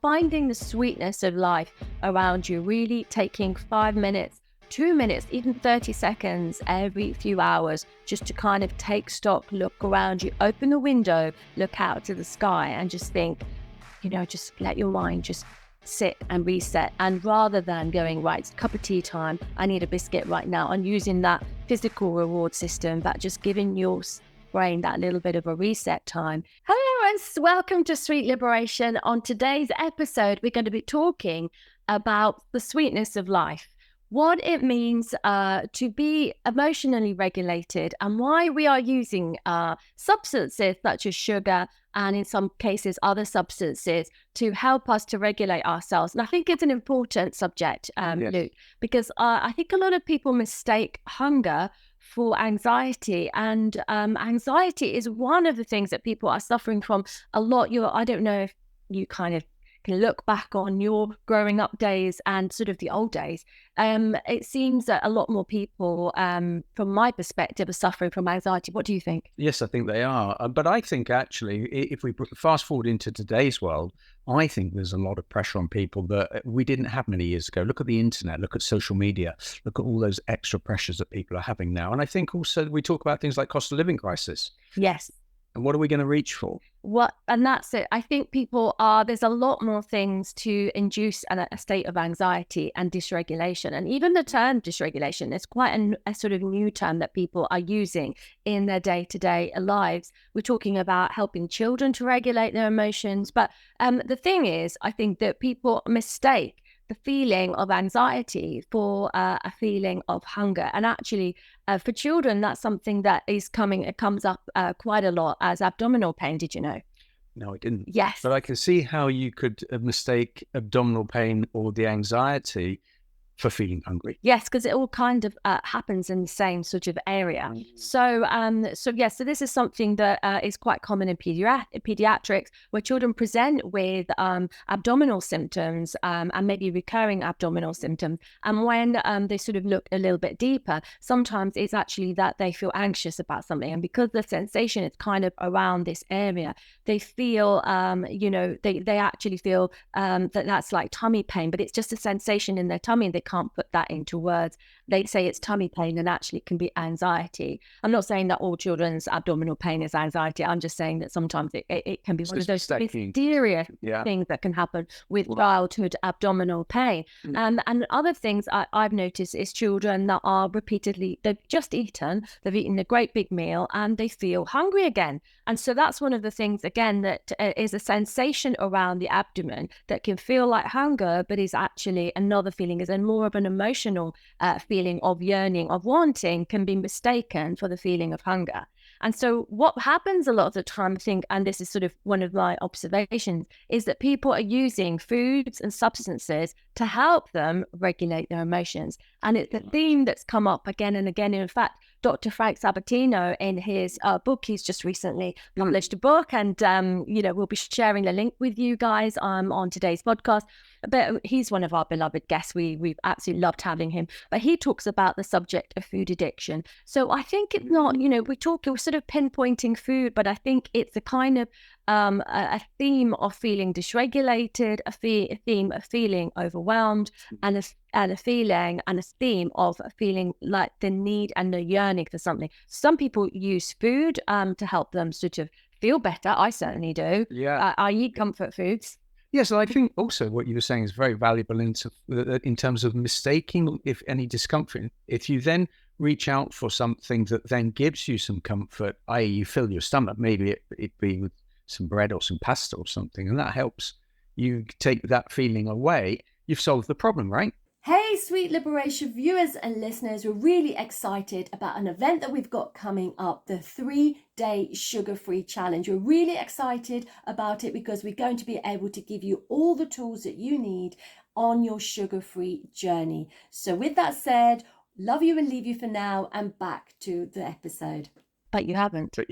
finding the sweetness of life around you, really taking 5 minutes, 2 minutes, even 30 seconds every few hours just to kind of take stock, look around you, open the window, look out to the sky and just think, just let your mind just sit and reset. And rather than going, right, it's a cup of tea time, I need a biscuit right now, and using that physical reward system, that just giving your brain that little bit of a reset time. Hello and welcome to Sweet Liberation. On today's episode, we're going to be talking about the sweetness of life, what it means to be emotionally regulated, and why we are using substances such as sugar and in some cases other substances to help us to regulate ourselves. And I think it's an important subject, Yes. Luke, because I think a lot of people mistake hunger for anxiety, and anxiety is one of the things that people are suffering from a lot. I don't know if you kind of can look back on your growing up days and sort of the old days. It seems that a lot more people, from my perspective, are suffering from anxiety. What do you think? Yes, I think they are. But I think actually, if we fast forward into today's world, I think there's a lot of pressure on people that we didn't have many years ago. Look at the internet, look at social media, look at all those extra pressures that people are having now. And I think also we talk about things like cost of living crisis. Yes. And what are we going to reach for? And that's it. I think there's a lot more things to induce a state of anxiety and dysregulation. And even the term dysregulation is quite a sort of new term that people are using in their day-to-day lives. We're talking about helping children to regulate their emotions. But the thing is, I think that people mistake the feeling of anxiety for a feeling of hunger. And actually, for children, that's something that it comes up quite a lot as abdominal pain. Did you know? No, I didn't. Yes. But I can see how you could mistake abdominal pain or the anxiety for feeling hungry. Yes, because it all kind of happens in the same sort of area. So this is something that is quite common in pediatrics, where children present with abdominal symptoms and maybe recurring abdominal symptoms. And when they sort of look a little bit deeper, sometimes it's actually that they feel anxious about something. And because the sensation is kind of around this area, they feel, they actually feel that's like tummy pain, but it's just a sensation in their tummy, and they can't put that into words. They say it's tummy pain, and actually it can be anxiety. I'm not saying that all children's abdominal pain is anxiety. I'm just saying that sometimes it can be one of those mysterious things that can happen with childhood abdominal pain. And other things I've noticed is children that are they've just eaten, they've eaten a great big meal, and they feel hungry again. And so that's one of the things, again, that is a sensation around the abdomen that can feel like hunger, but is actually another feeling, is a more of an emotional feeling of yearning, of wanting, can be mistaken for the feeling of hunger. And so what happens a lot of the time, I think, and this is sort of one of my observations, is that people are using foods and substances to help them regulate their emotions. And it's a theme that's come up again and again. In fact, Dr. Frank Sabatino, in his book, he's just recently published a book, and we'll be sharing the link with you guys on today's podcast. But he's one of our beloved guests. We've absolutely loved having him. But he talks about the subject of food addiction. So I think it's not, we're sort of pinpointing food, but I think it's a kind of a theme of feeling dysregulated, a theme of feeling overwhelmed, and a feeling and a theme of feeling like the need and the yearning for something. Some people use food to help them sort of feel better. I certainly do. Yeah. I eat comfort foods. Yes, and I think also what you were saying is very valuable in terms of mistaking if any discomfort. If you then reach out for something that then gives you some comfort, i.e. you fill your stomach, maybe it be with some bread or some pasta or something, and that helps you take that feeling away, you've solved the problem, right? Hey, Sweet Liberation viewers and listeners, we're really excited about an event that we've got coming up, the 3-day sugar-free challenge. We're really excited about it because we're going to be able to give you all the tools that you need on your sugar-free journey. So with that said, love you and leave you for now, and back to the episode. But you haven't. But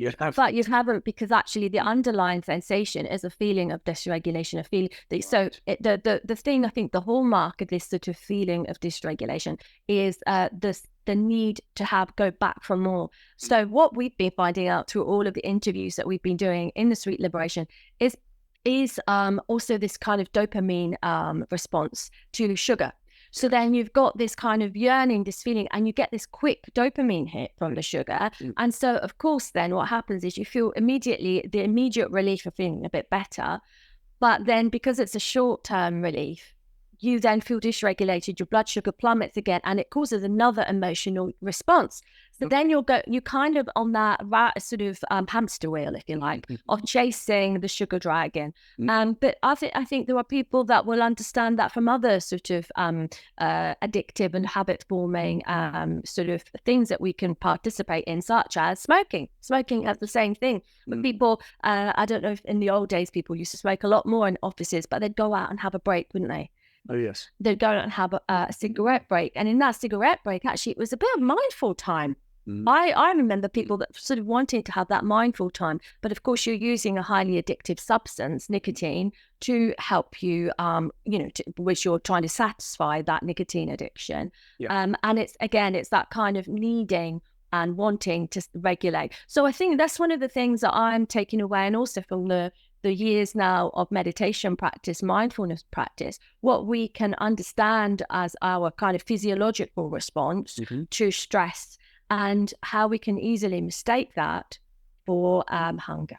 you haven't, because actually the underlying sensation is a feeling of dysregulation, a feeling. So the thing, I think the hallmark of this sort of feeling of dysregulation is the need to go back for more. So what we've been finding out through all of the interviews that we've been doing in the Sweet Liberation is is also this kind of dopamine response to sugar. So then you've got this kind of yearning, this feeling, and you get this quick dopamine hit from the sugar. And so, of course, then what happens is you feel the immediate relief of feeling a bit better. But then because it's a short-term relief, you then feel dysregulated, your blood sugar plummets again, and it causes another emotional response. So then you're kind of on that sort of hamster wheel, if you like, of chasing the sugar dragon. But I think there are people that will understand that from other sort of addictive and habit-forming sort of things that we can participate in, such as smoking. Smoking has the same thing. But people, I don't know if in the old days people used to smoke a lot more in offices, but they'd go out and have a break, wouldn't they? Oh, yes. They'd go out and have a cigarette break. And in that cigarette break, actually, it was a bit of mindful time. I remember people that sort of wanting to have that mindful time. But of course, you're using a highly addictive substance, nicotine, to help you, which you're trying to satisfy that nicotine addiction. And it's that kind of needing and wanting to regulate. So I think that's one of the things that I'm taking away, and also from the years now of meditation practice, mindfulness practice, what we can understand as our kind of physiological response to stress, and how we can easily mistake that for hunger.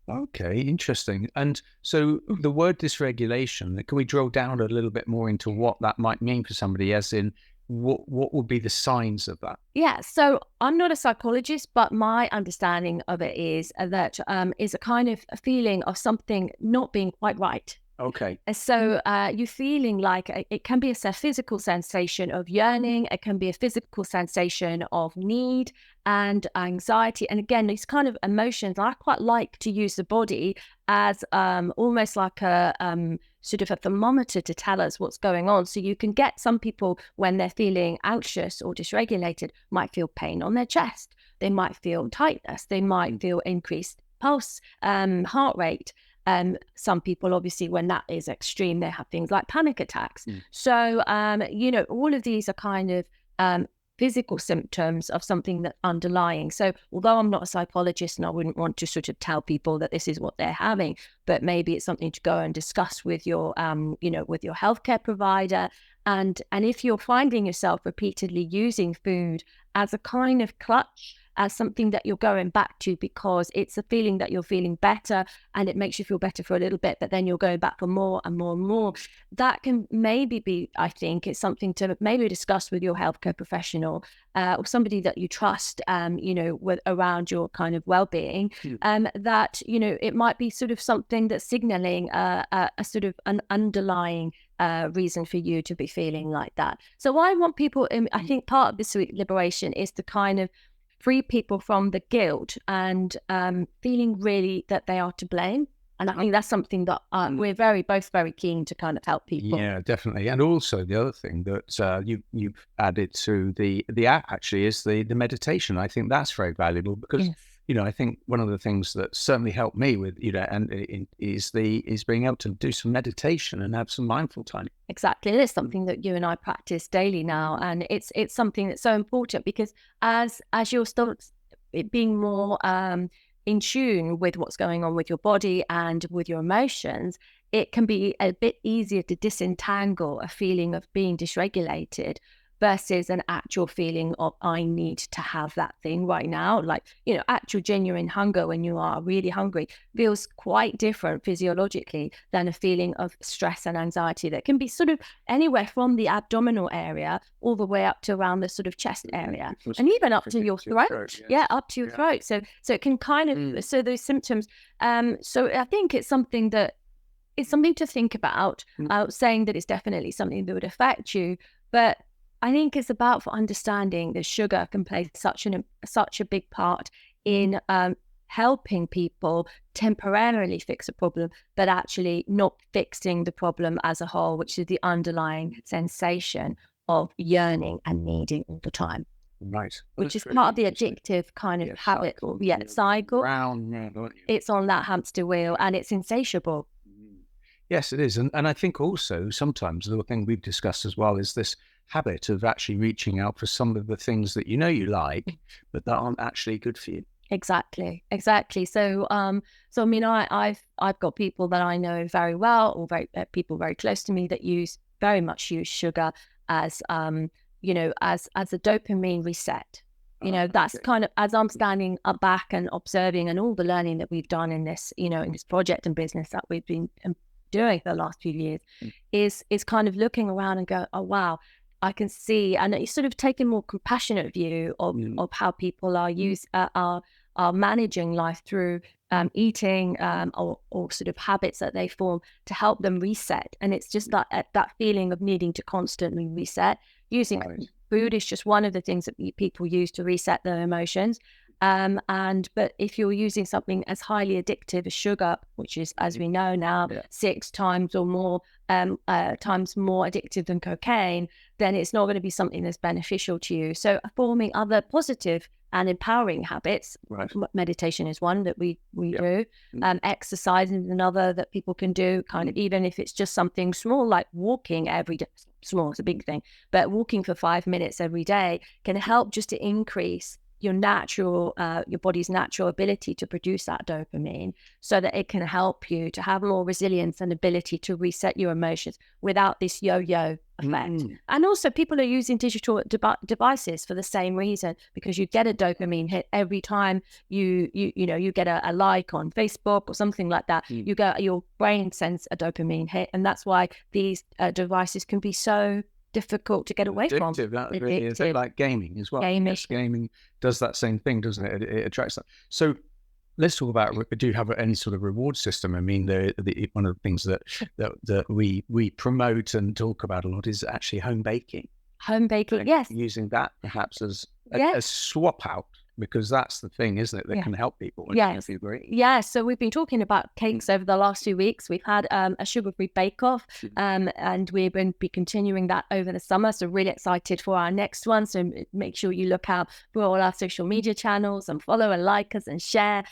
Okay, interesting. And so the word dysregulation, can we drill down a little bit more into what that might mean for somebody, as in what would be the signs of that? Yeah, so I'm not a psychologist, but my understanding of it is that is a kind of a feeling of something not being quite right. Okay. So you're feeling like it can be a physical sensation of yearning. It can be a physical sensation of need and anxiety. And again, these kind of emotions, I quite like to use the body as almost like a sort of a thermometer to tell us what's going on. So you can get some people, when they're feeling anxious or dysregulated, might feel pain on their chest. They might feel tightness. They might feel increased pulse, heart rate. Some people, obviously, when that is extreme, they have things like panic attacks. So, all of these are kind of physical symptoms of something that's underlying. So although I'm not a psychologist and I wouldn't want to sort of tell people that this is what they're having, but maybe it's something to go and discuss with your, with your healthcare provider. And if you're finding yourself repeatedly using food as a kind of crutch, as something that you're going back to because it's a feeling that you're feeling better and it makes you feel better for a little bit, but then you're going back for more and more and more, that can maybe be, I think, it's something to maybe discuss with your healthcare professional or somebody that you trust, with around your kind of well-being, that, it might be sort of something that's signaling a sort of an underlying reason for you to be feeling like that. So I want people, I think part of this sweet liberation is to kind of free people from the guilt and feeling really that they are to blame. And I think that's something that we're both very keen to kind of help people. Yeah, definitely. And also the other thing that you've added to the app actually is the meditation. I think that's very valuable because, Yes. I think one of the things that certainly helped me with, is being able to do some meditation and have some mindful time. Exactly. It's something that you and I practice daily now. And it's something that's so important because as you're still being more in tune with what's going on with your body and with your emotions, it can be a bit easier to disentangle a feeling of being dysregulated versus an actual feeling of I need to have that thing right now. Like, actual genuine hunger when you are really hungry feels quite different physiologically than a feeling of stress and anxiety that can be sort of anywhere from the abdominal area all the way up to around the sort of chest area and even up to your throat. Yeah, up to your throat. So it can kind of, so those symptoms. So I think it's something to think about, saying that it's definitely something that would affect you, but I think it's about for understanding that sugar can play such a big part in helping people temporarily fix a problem, but actually not fixing the problem as a whole, which is the underlying sensation of yearning and needing all the time. Right. Which is part of the addictive kind of habit, cycle. It's on that hamster wheel and it's insatiable. Yes, it is. And I think also sometimes the thing we've discussed as well is this habit of actually reaching out for some of the things that you like, but that aren't actually good for you. Exactly. So, so I mean, I've got people that I know very well, or people very close to me that very much use sugar as as a dopamine reset. That's kind of, as I'm standing up back and observing, and all the learning that we've done in this, in this project and business that we've been doing for the last few years, is kind of looking around and go, oh wow, I can see, and it's sort of taking a more compassionate view of how people are managing life through eating or sort of habits that they form to help them reset. And it's just that feeling of needing to constantly reset. Using food is just one of the things that people use to reset their emotions. But if you're using something as highly addictive as sugar, which is, as we know now, 6 times or more times more addictive than cocaine, then it's not going to be something that's beneficial to you. So forming other positive and empowering habits, meditation is one that we do, exercise is another that people can do, kind of, even if it's just something small like walking every day. Small, it's a big thing, but walking for 5 minutes every day can help just to increase your body's natural ability to produce that dopamine, so that it can help you to have more resilience and ability to reset your emotions without this yo-yo effect. And also, people are using digital devices for the same reason, because you get a dopamine hit every time you get a like on Facebook or something like that. Your brain sends a dopamine hit, and that's why these devices can be so difficult to get away from. That really is. Like gaming as well. Gaming does that same thing, doesn't it? It attracts that. So let's talk about, do you have any sort of reward system? I mean, one of the things that we promote and talk about a lot is actually home baking. Home baking, yes. Using that perhaps as a swap out, because that's the thing, isn't it, that can help people. Yes. Yeah, so we've been talking about cakes over the last 2 weeks. We've had a sugar-free bake-off, and we're going to be continuing that over the summer. So really excited for our next one. So make sure you look out for all our social media channels and follow and like us and share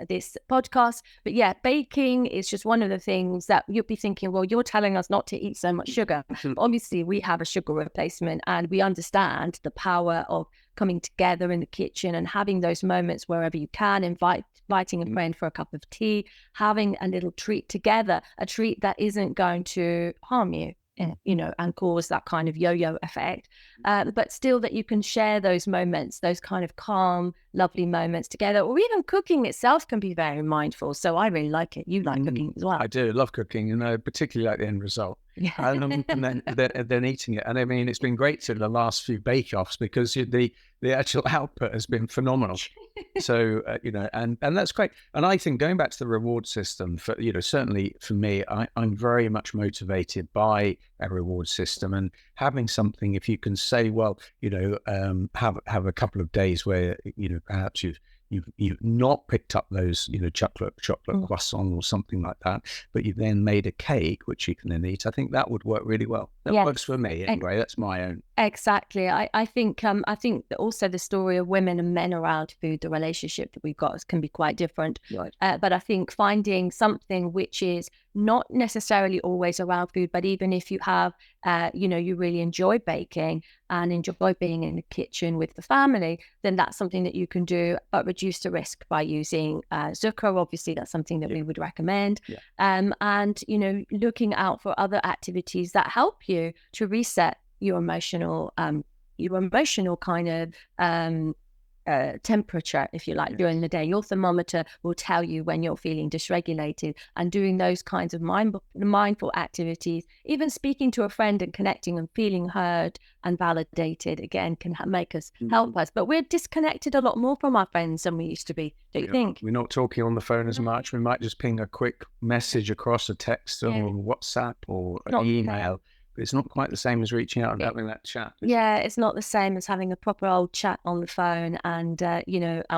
this podcast. But yeah, baking is just one of the things that you'll be thinking, well, you're telling us not to eat so much sugar. Obviously, we have a sugar replacement, and we understand the power of coming together in the kitchen and having those moments wherever you can, inviting a friend for a cup of tea, having a little treat together, a treat that isn't going to harm you, and cause that kind of yo-yo effect, but still that you can share those moments, those kind of calm, lovely moments together. Or even cooking itself can be very mindful. So I really like it. You like cooking as well. I do love cooking, and I particularly like the end result. And then eating it. And I mean, it's been great in the last few bake-offs, because the actual output has been phenomenal. So and that's great. And I think, going back to the reward system, for certainly for me, I'm very much motivated by a reward system, and having something, if you can say, well, have a couple of days where perhaps you've not picked up those chocolate croissant or something like that, but you've then made a cake which you can then eat. I think that would work really well. That works for me anyway. That's my own. Exactly. I think that also the story of women and men around food, the relationship that we've got, can be quite different. Right. But I think finding something which is not necessarily always around food, but even if you have, you really enjoy baking and enjoy being in the kitchen with the family, then that's something that you can do, but reduce the risk by using Zukr. Obviously, that's something that we would recommend. And, looking out for other activities that help you to reset your emotional kind of temperature, if you like, during the day. Your thermometer will tell you when you're feeling dysregulated, and doing those kinds of mindful activities, even speaking to a friend and connecting and feeling heard and validated, again, can make us, help us. But we're disconnected a lot more from our friends than we used to be, don't you think? We're not talking on the phone as much. We might just ping a quick message across a text or WhatsApp or an email. But it's not quite the same as reaching out and having that chat. It's not the same as having a proper old chat on the phone and,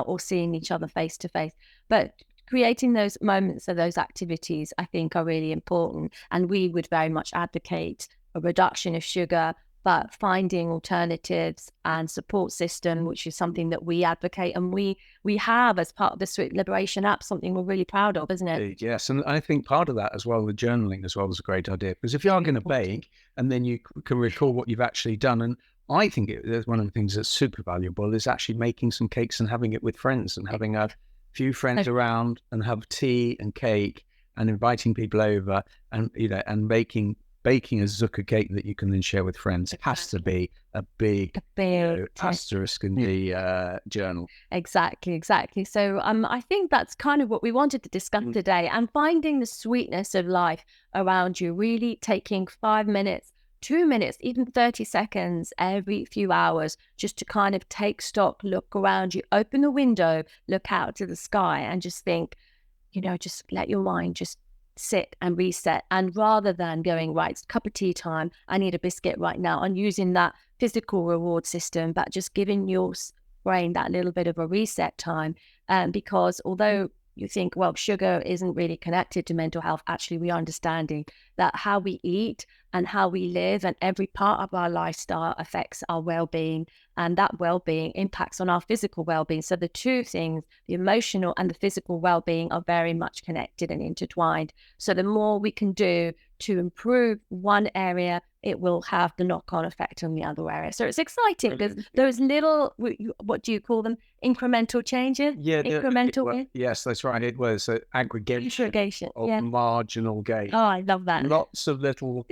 or seeing each other face to face. But creating those moments of those activities, I think, are really important. And we would very much advocate a reduction of sugar, but finding alternatives and support system, which is something that we advocate, and we have as part of the Sweet Liberation app, something we're really proud of, isn't it? Yes, and I think part of that as well, the journaling as well, was a great idea, because if you are going to bake and then you can recall what you've actually done, and I think there's one of the things that's super valuable is actually making some cakes and having it with friends and having a few friends around and have tea and cake and inviting people over and, and baking a Zukr cake that you can then share with friends. It has to be a big asterisk in the journal. Exactly. So I think that's kind of what we wanted to discuss today, and finding the sweetness of life around you, really taking 5 minutes, 2 minutes, even 30 seconds every few hours just to kind of take stock, look around you, open the window, look out to the sky and just think, just let your mind just sit and reset. And rather than going, right, it's cup of tea time, I need a biscuit right now, and using that physical reward system, but just giving your brain that little bit of a reset time. Because although you think, well, sugar isn't really connected to mental health, actually we are understanding that how we eat and how we live and every part of our lifestyle affects our well-being, and that well-being impacts on our physical well-being. So the two things, the emotional and the physical well-being, are very much connected and intertwined. So the more we can do to improve one area, it will have the knock-on effect on the other area. So it's exciting because those little, what do you call them? Incremental changes? Yeah. Incremental. Yes, that's right. It was aggregation of marginal gain. Oh, I love that. Lots of little,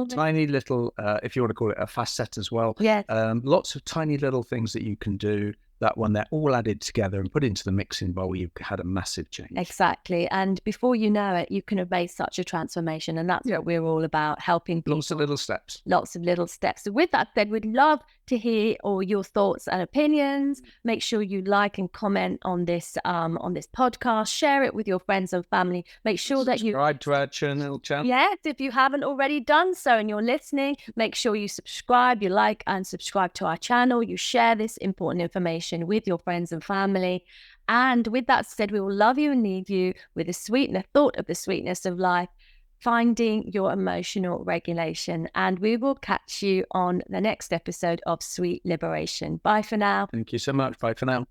tiny little, if you want to call it a facet as well. Yes. Lots of tiny little things that you can do that when they're all added together and put into the mixing bowl, you've had a massive change. Exactly. And before you know it, you can have made such a transformation. And that's what we're all about, helping people. Lots of little steps. Lots of little steps. So with that said, we'd love to hear all your thoughts and opinions. Make sure you like and comment on this podcast. Share it with your friends and family. Make sure that you subscribe to our channel. Yes, if you haven't already done so and you're listening, make sure you subscribe, you like and subscribe to our channel. You share this important information with your friends and family. And with that said, we will love you and leave you with a thought of the sweetness of life, finding your emotional regulation. And we will catch you on the next episode of Sweet Liberation. Bye for now. Thank you so much. Bye for now.